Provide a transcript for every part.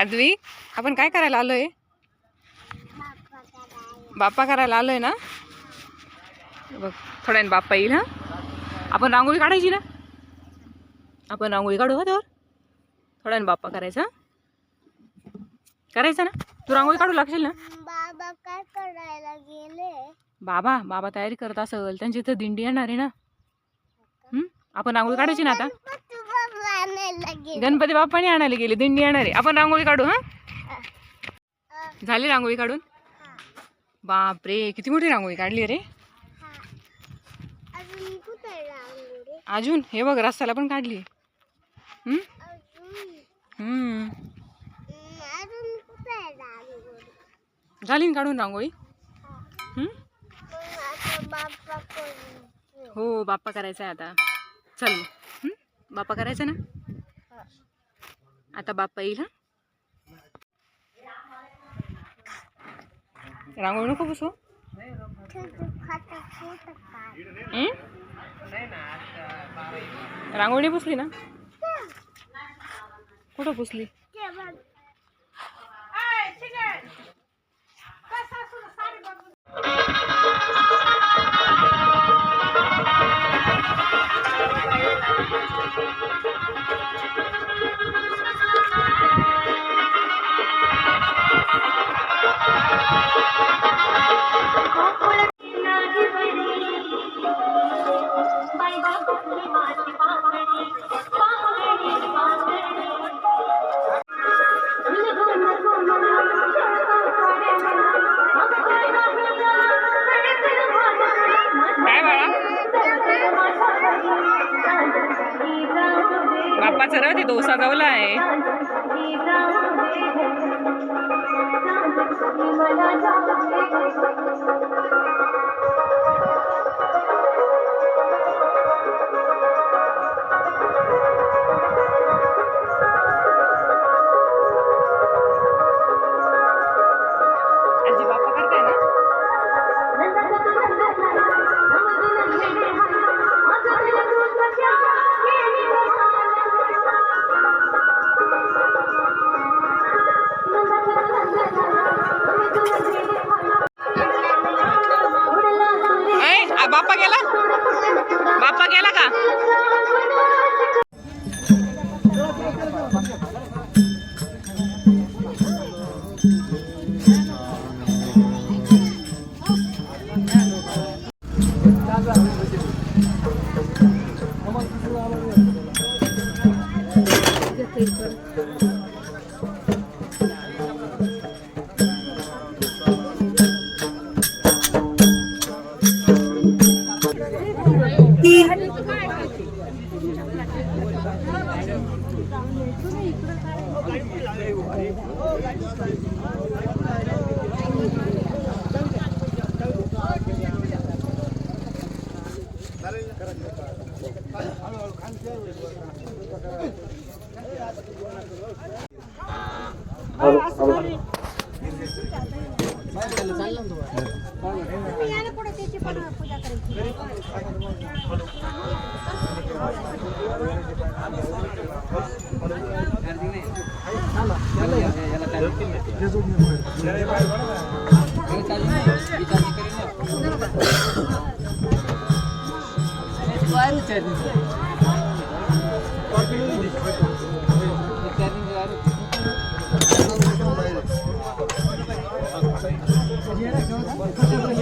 अद्वी, आपण काय करायला आलोय? बाप्पा करायला आलोय ना. बघ थोड्याने बाप्पा येईल. हा, आपण रांगोळी काढायची ना. आपण रांगोळी काढू. तर थोड्याने बाप्पा करायचा. करायचा ना. तू रांगोळी काढू लागशील ना. बाबा काय करायला गेले? बाबा तयारी करत असेल. त्यांची इथं दिंडी येणार आहे ना. आपण रांगोळी काढायची ना आता. गणपती बाप्पाने आणायला गेले, दिंडी येणार आहे. आपण रांगोळी काढू. हा, झाली रांगोळी काढून? बापरे, किती मोठी रांगोळी काढली रे. अजून हे बघ, रस्त्याला पण काढली. झाली ना काढून रांगोळी. हो, बाप्पा करायचा आहे आता. चल, बाप्पा करायचा ना. आता बाप्पा येईल. हा, रांगोळी नको पुसू. रांगोळी पुसली ना. कुठं पुसली? बाप्पाचा रथ डोसा जवला आहे. आजी बाप्पा करताय ना. बाप्पा गेला. बाप्पा गेला का?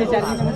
चार्जिंग